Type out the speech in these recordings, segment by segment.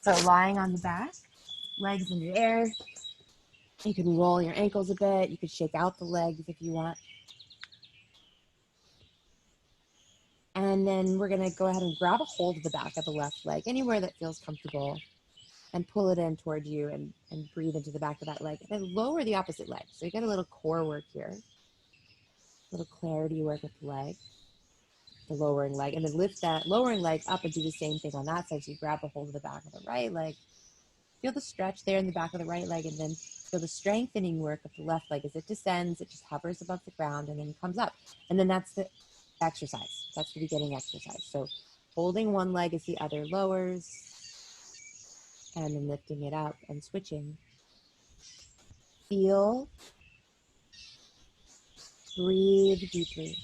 So lying on the back, legs in the air. You can roll your ankles a bit. You could shake out the legs if you want. And then we're going to go ahead and grab a hold of the back of the left leg, anywhere that feels comfortable, and pull it in toward you and breathe into the back of that leg. And then lower the opposite leg. So you get a little core work here, a little clarity work with the leg, the lowering leg. And then lift that lowering leg up and do the same thing on that side. So you grab a hold of the back of the right leg. Feel the stretch there in the back of the right leg, and then feel the strengthening work of the left leg as it descends. It just hovers above the ground and then comes up. And then that's the exercise. That's the beginning exercise. So holding one leg as the other lowers, and then lifting it up and switching. Feel, breathe deeply.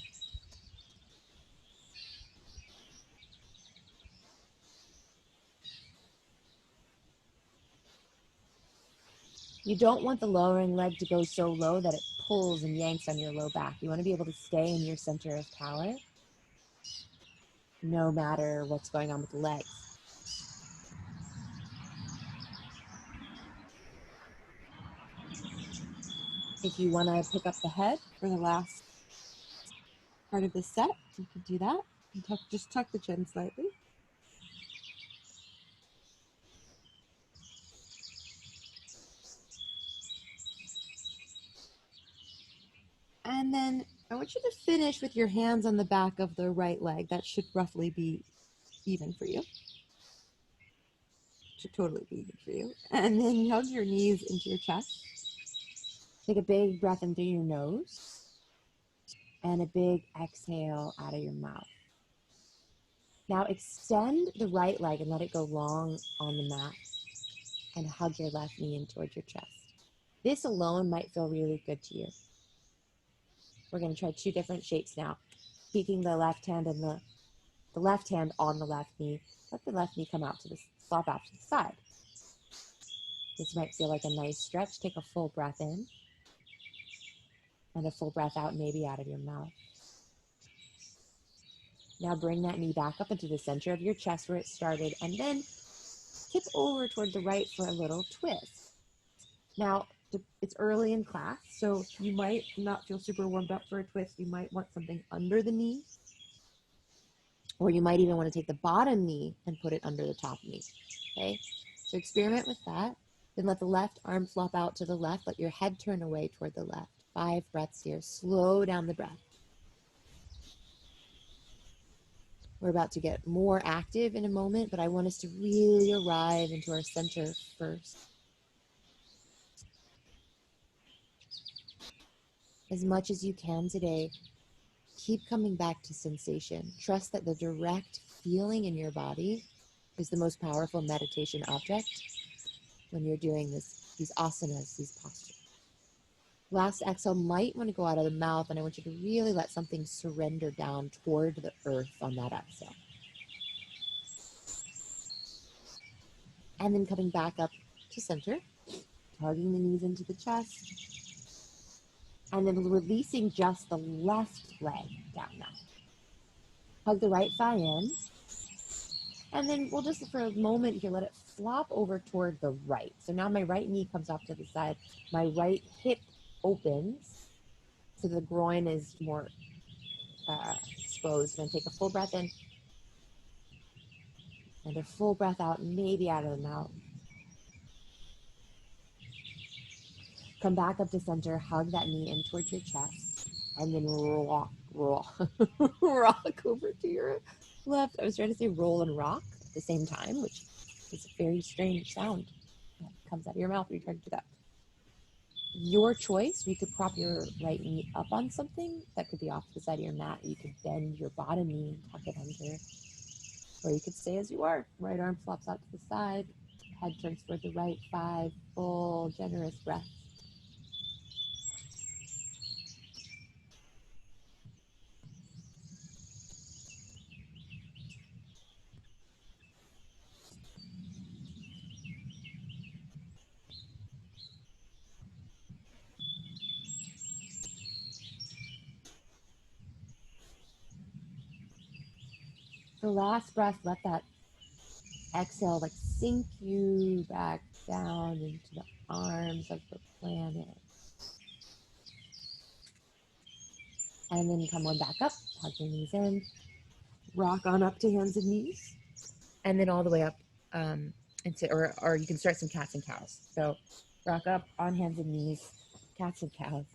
You don't want the lowering leg to go so low that it pulls and yanks on your low back. You want to be able to stay in your center of power no matter what's going on with the legs. If you want to pick up the head for the last part of this set, you can do that. And just tuck the chin slightly. And then I want you to finish with your hands on the back of the right leg. That should roughly be even for you. Should totally be even for you. And then hug your knees into your chest. Take a big breath in through your nose and a big exhale out of your mouth. Now extend the right leg and let it go long on the mat and hug your left knee in towards your chest. This alone might feel really good to you. We're going to try two different shapes now. Keeping the left hand and the left hand on the left knee. Let the left knee come out to the flop out to the side. This might feel like a nice stretch. Take a full breath in and a full breath out, maybe out of your mouth. Now bring that knee back up into the center of your chest where it started, and then tip over toward the right for a little twist. Now, it's early in class, so you might not feel super warmed up for a twist. You might want something under the knee, or you might even want to take the bottom knee and put it under the top knee, okay? So experiment with that. Then let the left arm flop out to the left. Let your head turn away toward the left. 5 breaths here. Slow down the breath. We're about to get more active in a moment, but I want us to really arrive into our center first. As much as you can today, keep coming back to sensation. Trust that the direct feeling in your body is the most powerful meditation object when you're doing these asanas, these postures. Last exhale might want to go out of the mouth, and I want you to really let something surrender down toward the earth on that exhale. And then coming back up to center, tugging the knees into the chest, and then releasing just the left leg down now. Hug the right thigh in, and then we'll just, for a moment here, let it flop over toward the right. So now my right knee comes off to the side, my right hip opens, so the groin is more exposed. And take a full breath in, and a full breath out, maybe out of the mouth. Come back up to center, hug that knee in towards your chest, and then rock over to your left. I was trying to say roll and rock at the same time, which is a very strange sound that comes out of your mouth when you try to do that. Your choice. You could prop your right knee up on something that could be off the side of your mat. You could bend your bottom knee and tuck it under, or you could stay as you are. Right arm flops out to the side, head turns toward the right. 5 full generous breaths. The last breath, let that Exhale, like sink you back down into the arms of the planet. And then come on back up, hug your knees in, rock on up to hands and knees, and then all the way up into, or you can start some cats and cows. So rock up on hands and knees, cats and cows.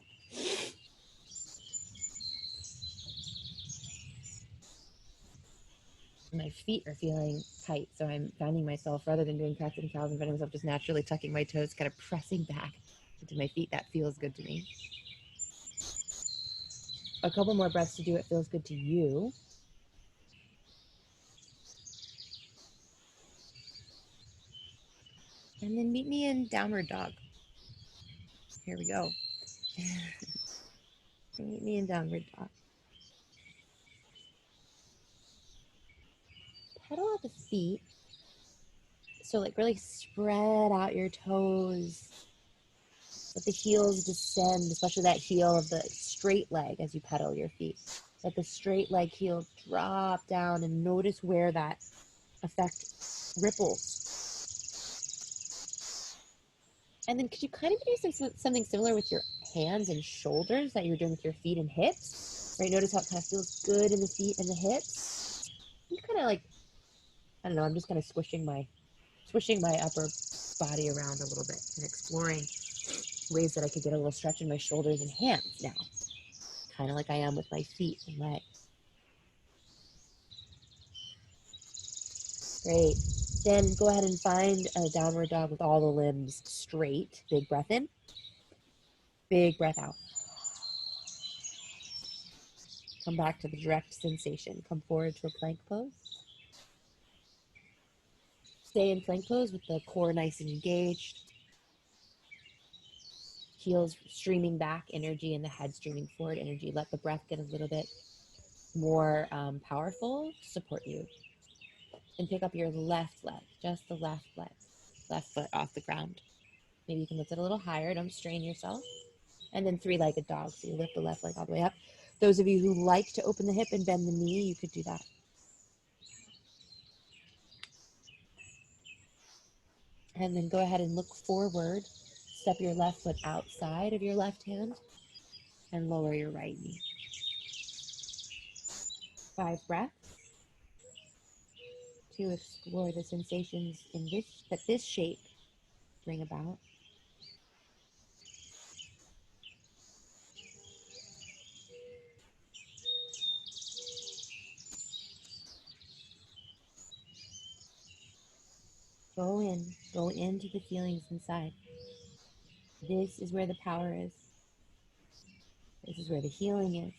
My feet are feeling tight, so I'm finding myself, rather than doing cats and cows, I'm finding myself just naturally tucking my toes, kind of pressing back into my feet. That feels good to me. A couple more breaths to do it feels good to you. And then meet me in downward dog. Here we go. Meet me in downward dog. Pedal at the feet. So like really spread out your toes. Let the heels descend, especially that heel of the straight leg as you pedal your feet. Let the straight leg heel drop down and notice where that effect ripples. And then could you kind of do something similar with your hands and shoulders that you're doing with your feet and hips? Right? Notice how it kind of feels good in the feet and the hips. You kind of like, I don't know, I'm just kind of swishing my upper body around a little bit and exploring ways that I could get a little stretch in my shoulders and hands now. Kind of like I am with my feet and legs. Great. Then go ahead and find a downward dog with all the limbs straight. Big breath in. Big breath out. Come back to the direct sensation. Come forward to a plank pose. Stay in plank pose with the core nice and engaged. Heels streaming back, energy, and the head streaming forward, energy. Let the breath get a little bit more powerful to support you. And pick up your left leg, just the left leg, left foot off the ground. Maybe you can lift it a little higher. Don't strain yourself. And then three-legged dog. So you lift the left leg all the way up. Those of you who like to open the hip and bend the knee, you could do that. And then go ahead and look forward. Step your left foot outside of your left hand and lower your right knee. 5 breaths to explore the sensations in this shape bring about. Go into the feelings inside. This is where the power is. This is where the healing is.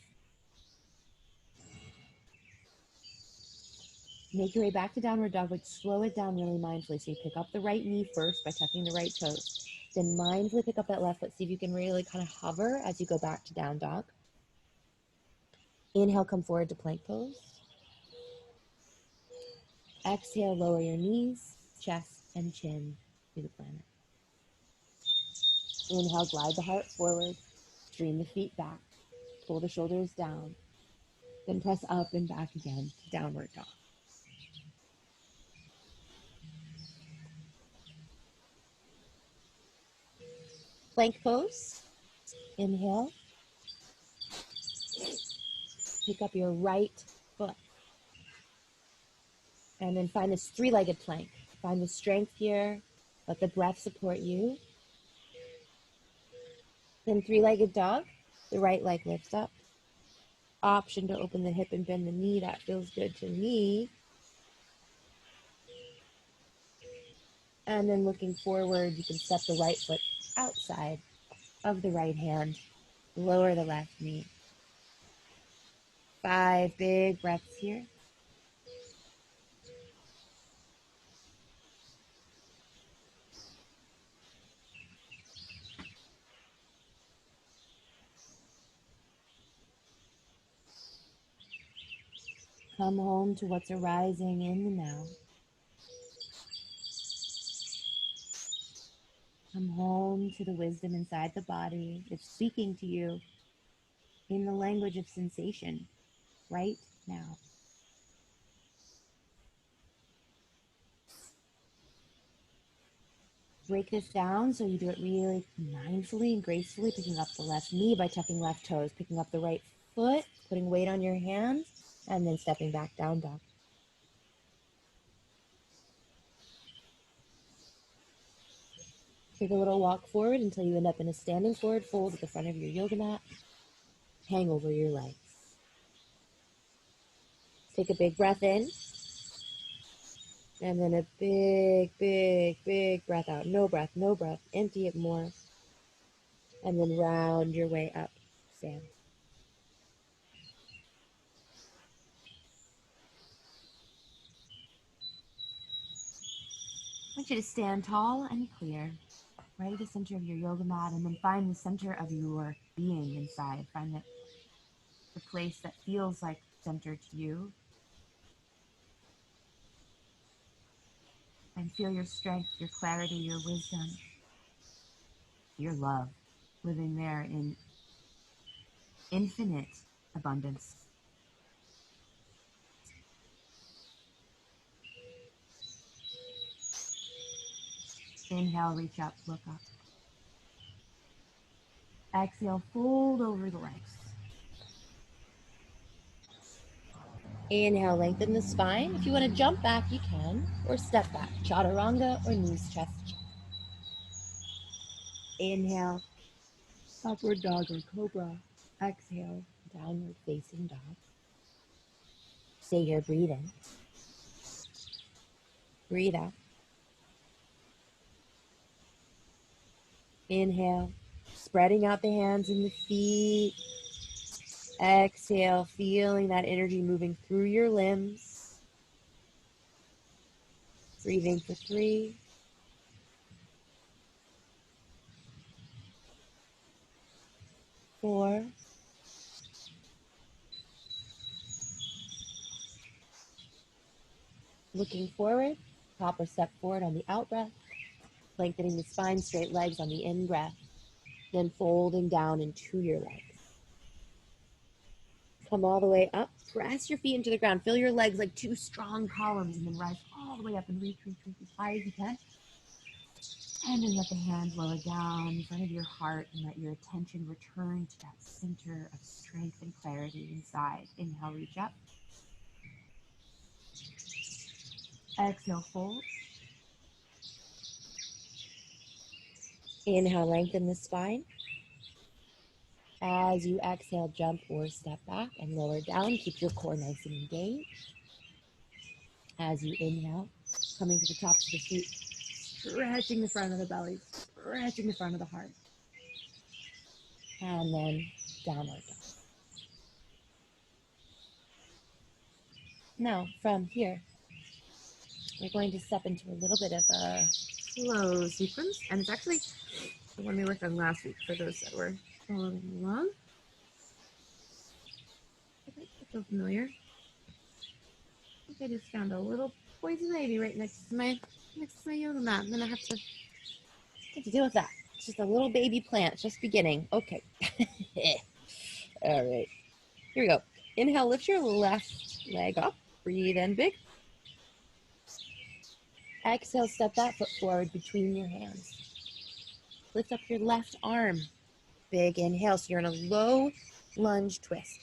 Make your way back to downward dog, but slow it down really mindfully. So you pick up the right knee first by tucking the right toes. Then mindfully pick up that left foot. See if you can really kind of hover as you go back to down dog. Inhale, come forward to plank pose. Exhale, lower your knees, chest, and chin to the planet. Inhale, glide the heart forward. Stream the feet back. Pull the shoulders down. Then press up and back again to downward dog. Plank pose. Inhale. Pick up your right foot. And then find this three-legged plank. Find the strength here. Let the breath support you. Then three-legged dog. The right leg lifts up. Option to open the hip and bend the knee. That feels good to me. And then looking forward, you can step the right foot outside of the right hand. Lower the left knee. 5 big breaths here. Come home to what's arising in the now. Come home to the wisdom inside the body. It's speaking to you in the language of sensation right now. Break this down so you do it really mindfully and gracefully, picking up the left knee by tucking left toes, picking up the right foot, putting weight on your hands, and then stepping back, down dog. Take a little walk forward until you end up in a standing forward fold at the front of your yoga mat. Hang over your legs. Take a big breath in, and then a big, big, big breath out. No breath, no breath. Empty it more. And then round your way up. Stand. I want you to stand tall and clear, right at the center of your yoga mat, and then find the center of your being inside. Find the place that feels like center to you, and feel your strength, your clarity, your wisdom, your love living there in infinite abundance. Inhale, reach up, look up. Exhale, fold over the legs. Inhale, lengthen the spine. If you want to jump back, you can, or step back. Chaturanga or knees, chest. Inhale, upward dog or cobra. Exhale, downward facing dog. Stay here, breathe in. Breathe out. Inhale, spreading out the hands and the feet. Exhale, feeling that energy moving through your limbs. Breathing for 3, 4, 'Looking forward, hop or step forward on the out breath, lengthening the spine, straight legs on the in breath, then folding down into your legs. Come all the way up, press your feet into the ground, feel your legs like 2 strong columns, and then rise all the way up and reach as high as you can. And then let the hands lower down in front of your heart and let your attention return to that center of strength and clarity inside. Inhale, reach up. Exhale, fold. Inhale, lengthen the spine. As you exhale, jump or step back and lower down. Keep your core nice and engaged. As you inhale, coming to the tops of the feet, stretching the front of the belly, stretching the front of the heart. And then downward dog. Now, from here, we're going to step into a little bit of a flow sequence. And it's actually the one we worked on last week for those that were following along. I feel familiar. I think I just found a little poison ivy right next to my yoga mat. I'm gonna have to deal with that. It's just a little baby plant. It's just beginning. Okay. All right. Here we go. Inhale, lift your left leg up. Breathe in big. Exhale, step that foot forward between your hands. Lift up your left arm. Big inhale. So you're in a low lunge twist.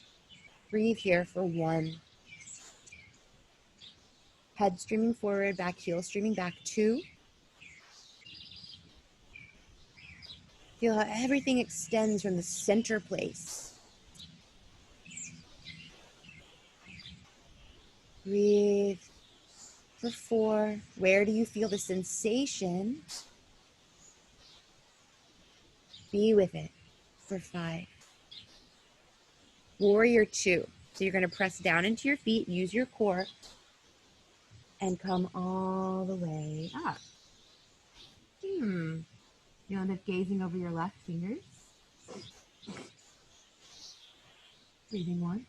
Breathe here for 1. Head streaming forward, back heel streaming back. 2. Feel how everything extends from the center place. Breathe for 4. Where do you feel the sensation? Be with it for 5. Warrior 2. So you're going to press down into your feet, use your core, and come all the way up. You'll end up gazing over your left fingers. Breathing 1.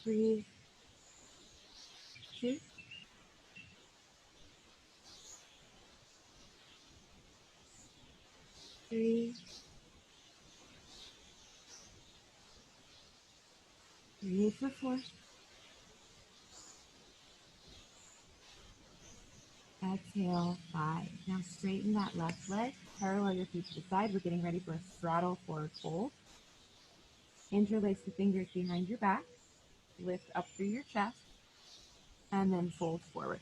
Breathe 2. 3. Breathe for 4. Exhale, 5. Now straighten that left leg, parallel your feet to the side. We're getting ready for a straddle forward fold. Interlace the fingers behind your back, lift up through your chest, and then fold forward.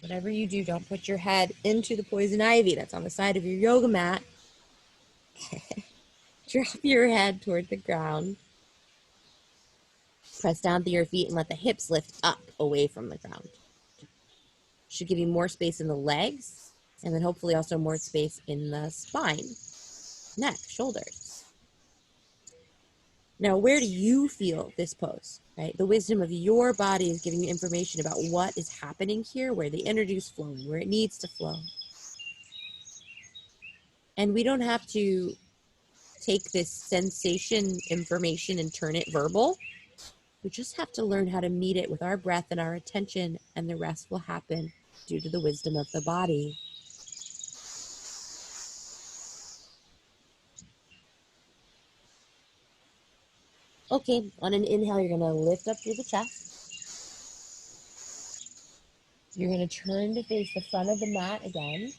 Whatever you do, don't put your head into the poison ivy that's on the side of your yoga mat. Drop your head toward the ground. Press down through your feet and let the hips lift up away from the ground. Should give you more space in the legs, and then hopefully also more space in the spine, neck, shoulders. Now, where do you feel this pose, right? The wisdom of your body is giving you information about what is happening here, where the energy is flowing, where it needs to flow. And we don't have to take this sensation information and turn it verbal. We just have to learn how to meet it with our breath and our attention, and the rest will happen due to the wisdom of the body. Okay, on an inhale, you're going to lift up through the chest. You're going to turn to face the front of the mat again.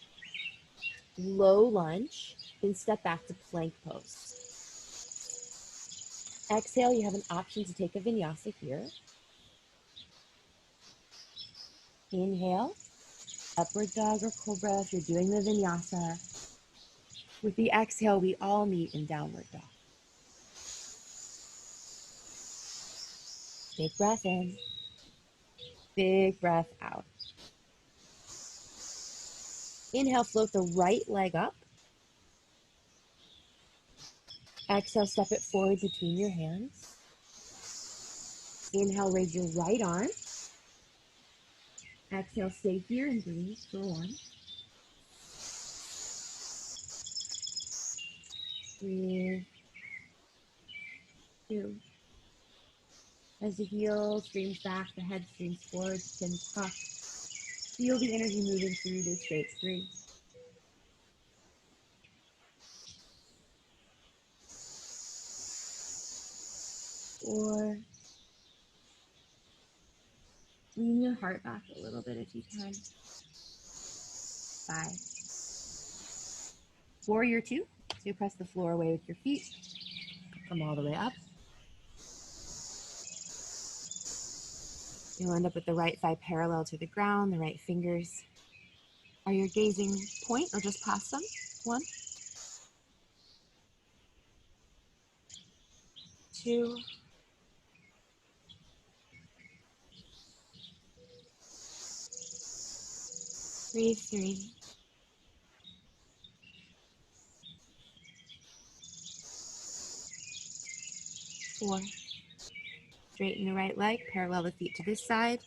Low lunge, then step back to plank pose. Exhale, you have an option to take a vinyasa here. Inhale, upward dog or cobra if you're doing the vinyasa. With the exhale, we all meet in downward dog. Big breath in, big breath out. Inhale, float the right leg up. Exhale, step it forward between your hands. Inhale, raise your right arm. Exhale, stay here and breathe for 1. Breathe. 2. As the heel streams back, the head streams forward, chin tucked. Feel the energy moving through this shape. 3. 4. Lean your heart back a little bit if you can. 5. Warrior 2. So you press the floor away with your feet. Come all the way up. You'll end up with the right thigh parallel to the ground, the right fingers. Are you gazing point or just past them? 1. 2. Breathe 3. 4. Straighten the right leg, parallel the feet to this side.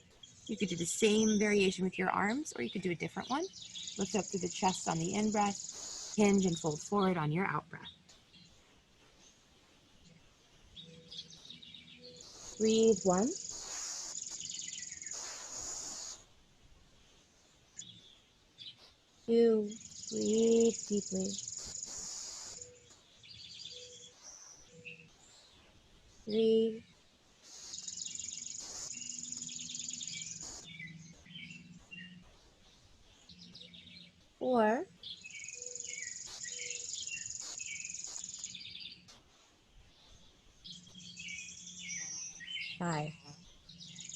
You could do the same variation with your arms, or you could do a different one. Lift up through the chest on the in-breath, hinge and fold forward on your out-breath. Breathe 1. 2. Breathe deeply. 3. 4. 5.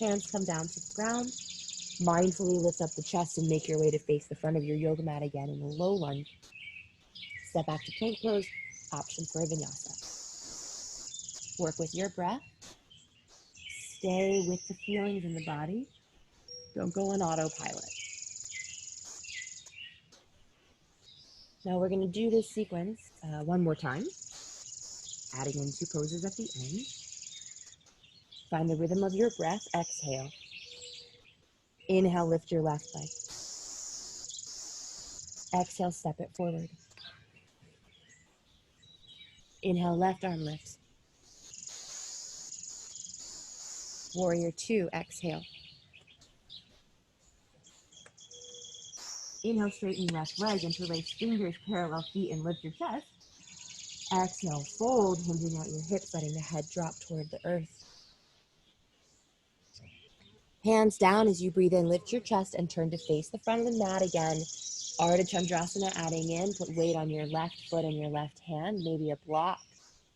Hands come down to the ground. Mindfully lift up the chest and make your way to face the front of your yoga mat again in a low lunge. Step back to plank pose, option for a vinyasa. Work with your breath. Stay with the feelings in the body. Don't go on autopilot. Now we're going to do this sequence one more time, adding in 2 poses at the end. Find the rhythm of your breath. Exhale. Inhale, lift your left leg. Exhale, step it forward. Inhale, left arm lifts. Warrior 2, exhale. Inhale, straighten left leg, interlace fingers, parallel feet, and lift your chest. Exhale, fold, hinging out your hips, letting the head drop toward the earth. Hands down as you breathe in, lift your chest and turn to face the front of the mat again. Ardha Chandrasana, adding in, put weight on your left foot and your left hand. Maybe a block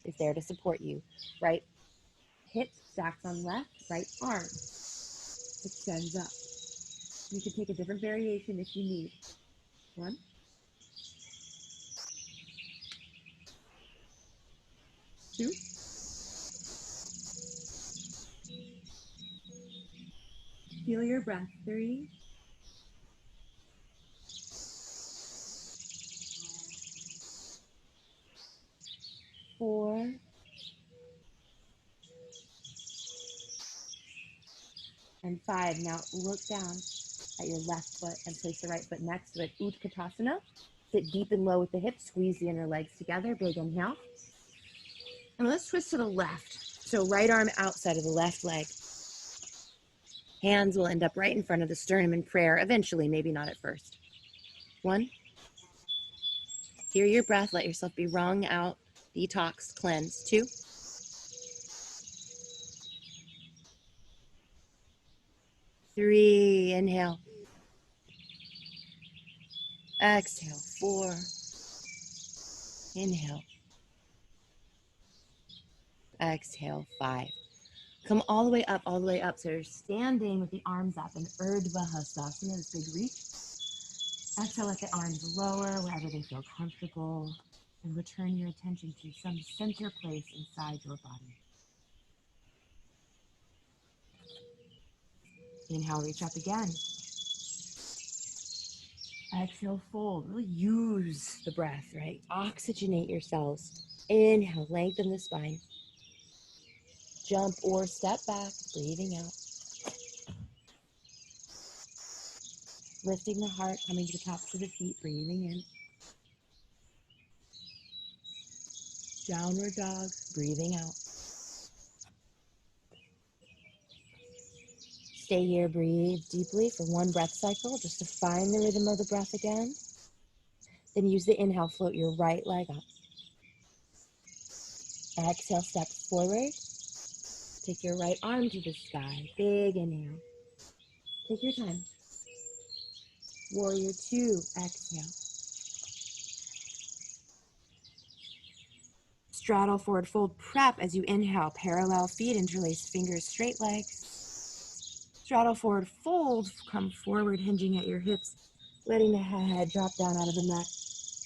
is there to support you. Right hip stacks on left, right arm extends up. You can take a different variation if you need. 1, 2, feel your breath. 3, 4, and 5. Now look down at your left foot and place the right foot next to it. Udkatasana. Sit deep and low with the hips. Squeeze the inner legs together. Big inhale. And let's twist to the left. So right arm outside of the left leg. Hands will end up right in front of the sternum in prayer, eventually, maybe not at first. 1. Hear your breath. Let yourself be wrung out, detox, cleanse. 2. 3. Inhale. Exhale. 4. Inhale. Exhale. 5. Come all the way up, all the way up. So you're standing with the arms up in Urdhva Hastasana, this big reach. Exhale, let the arms lower wherever they feel comfortable. And return your attention to some center place inside your body. Inhale, reach up again. Exhale, fold. Really use the breath, right? Oxygenate your cells. Inhale, lengthen the spine. Jump or step back, breathing out. Lifting the heart, coming to the tops of the feet, breathing in. Downward dog, breathing out. Stay here, breathe deeply for one breath cycle, just to find the rhythm of the breath again. Then use the inhale, float your right leg up. Exhale, step forward. Take your right arm to the sky. Big inhale. Take your time. Warrior 2, exhale. Straddle, forward fold, prep as you inhale. Parallel feet, interlace fingers, straight legs. Straddle, forward fold, come forward, hinging at your hips, letting the head drop down out of the neck,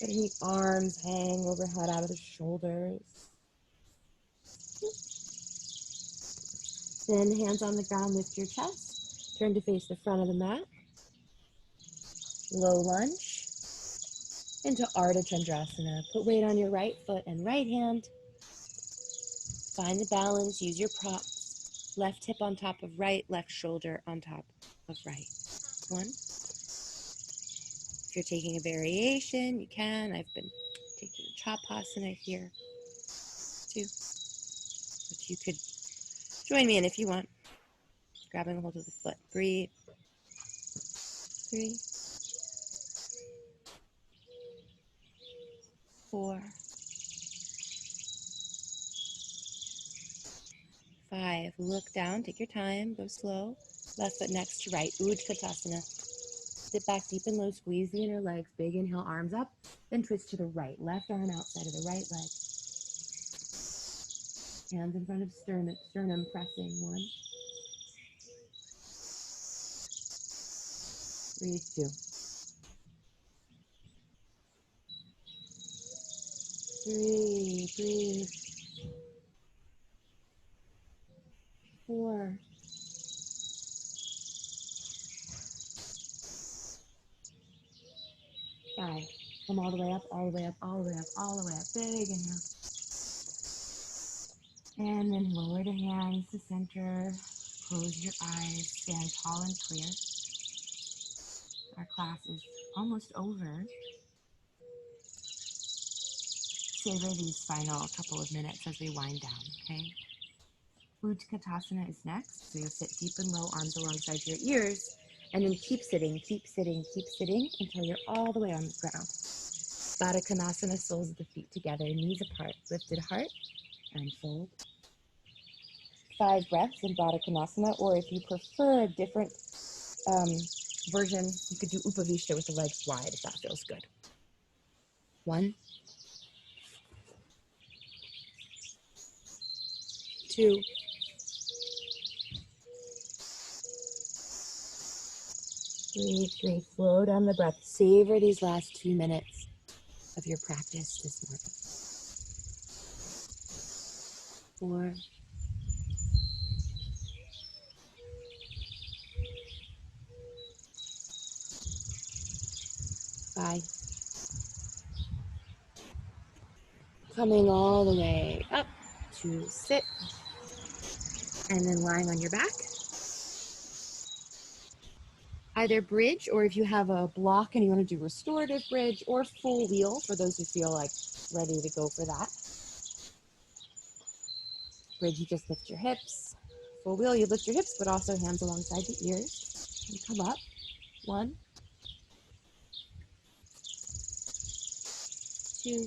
letting the arms hang overhead out of the shoulders. Then hands on the ground, lift your chest, turn to face the front of the mat. Low lunge into Ardha Chandrasana. Put weight on your right foot and right hand. Find the balance, use your props. Left hip on top of right, left shoulder on top of right. 1. If you're taking a variation, you can. I've been taking Chapasana here. 2. But you could join me in if you want. Grabbing a hold of the foot. Breathe. 3. 4. 5. Look down, take your time, go slow. Left foot next to right, udkatasana. Sit back deep and low, squeeze the inner legs, big inhale, arms up, then twist to the right. Left arm outside of the right leg. Hands in front of sternum pressing. 1. Breathe. 2. 3. Breathe. 4. 5. Come all the way up, all the way up, all the way up, all the way up. Big inhale. And then lower the hands to center. Close your eyes. Stand tall and clear. Our class is almost over. Savor these final couple of minutes as we wind down, okay? Udkatasana is next. So you'll sit deep and low, arms alongside your ears, and then keep sitting until you're all the way on the ground. Baddha Konasana, soles of the feet together, knees apart, lifted heart, and fold. 5 breaths in udkatasana, or if you prefer a different version, you could do upavishta with the legs wide if that feels good. 1, 2, 3. Slow down the breath. Savor these last 2 minutes of your practice this morning. 4, 5. Coming all the way up to sit, and then lying on your back. Either bridge, or if you have a block and you want to do restorative bridge, or full wheel for those who feel like ready to go for that. Bridge, you just lift your hips. Full wheel, you lift your hips, but also hands alongside the ears. And come up. 1, 2,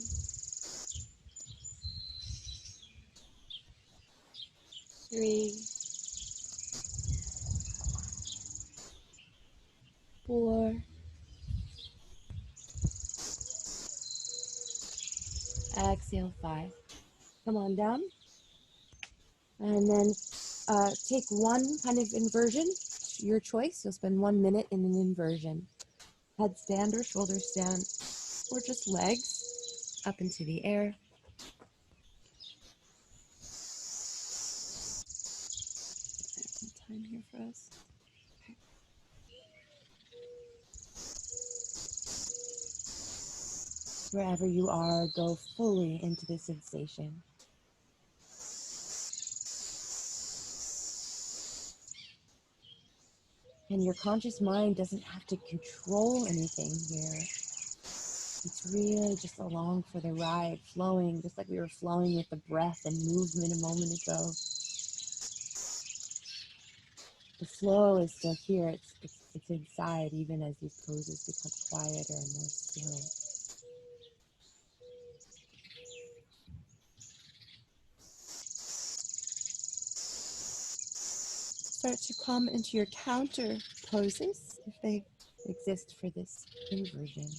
3, 4. Exhale, 5. Come on down. And then take one kind of inversion, your choice. You'll spend 1 minute in an inversion. Headstand or shoulder stand, or just legs up into the air. There's some time here for us. Okay. Wherever you are, go fully into the sensation. And your conscious mind doesn't have to control anything here. It's really just along for the ride, flowing, just like we were flowing with the breath and movement a moment ago. The flow is still here. It's inside, even as these poses become quieter and more still. Start to come into your counter poses, if they exist for this inversion.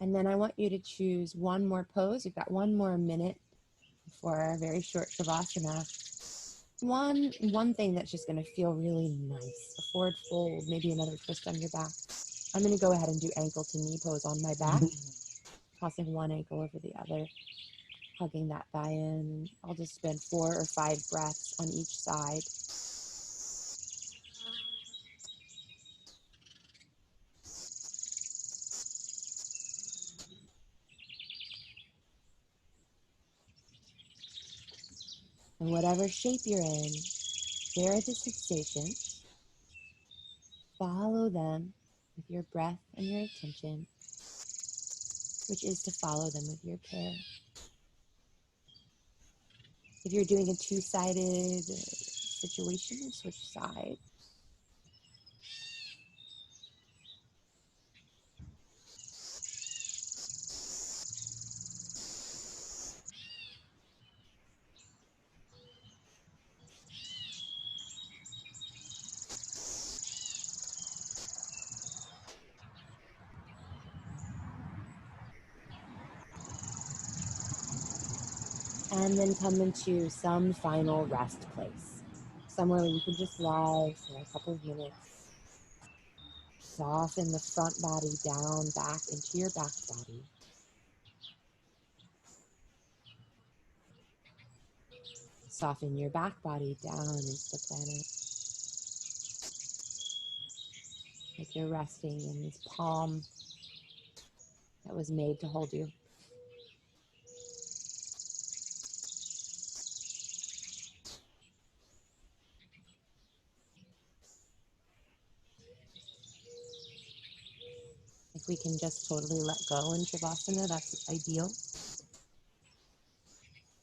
And then I want you to choose one more pose. You've got 1 more minute for a very short shavasana. One thing that's just going to feel really nice. A forward fold, maybe another twist on your back. I'm going to go ahead and do ankle to knee pose on my back, tossing one ankle over the other, hugging that thigh in. I'll just spend 4 or 5 breaths on each side. And whatever shape you're in, there are the sensations. Follow them with your breath and your attention, which is to follow them with your care. If you're doing a 2-sided situation, switch sides. And then come into some final rest place. Somewhere where you can just lie for a couple of minutes. Soften the front body down back into your back body. Soften your back body down into the planet. Like you're resting in this palm that was made to hold you. If we can just totally let go in Shavasana, that's ideal.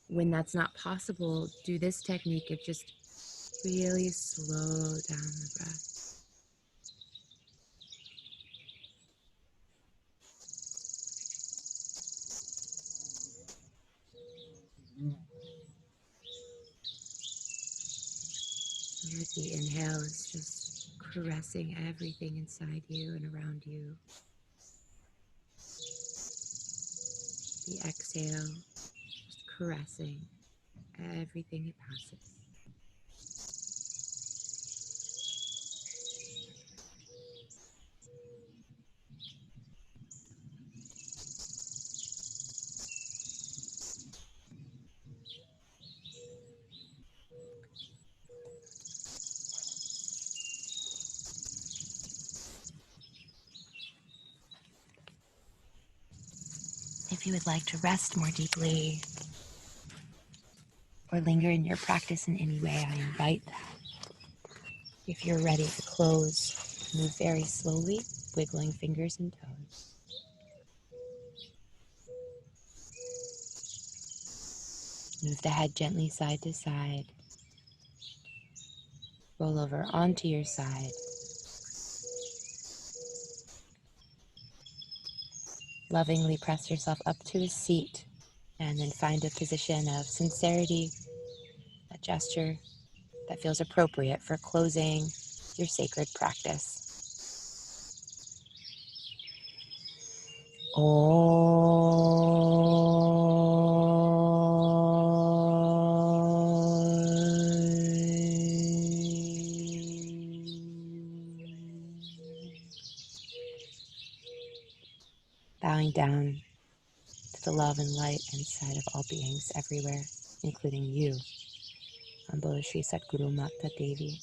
When that's not possible, do this technique of just really slow down the breath. The inhale is just caressing everything inside you and around you. The exhale, just caressing everything it passes. If you would like to rest more deeply or linger in your practice in any way, I invite that. If you're ready to close, move very slowly, wiggling fingers and toes. Move the head gently side to side. Roll over onto your side. Lovingly press yourself up to a seat and then find a position of sincerity, a gesture that feels appropriate for closing your sacred practice. Bowing down to the love and light inside of all beings everywhere, including you. Ambolo Shri Satguru Mata Devi.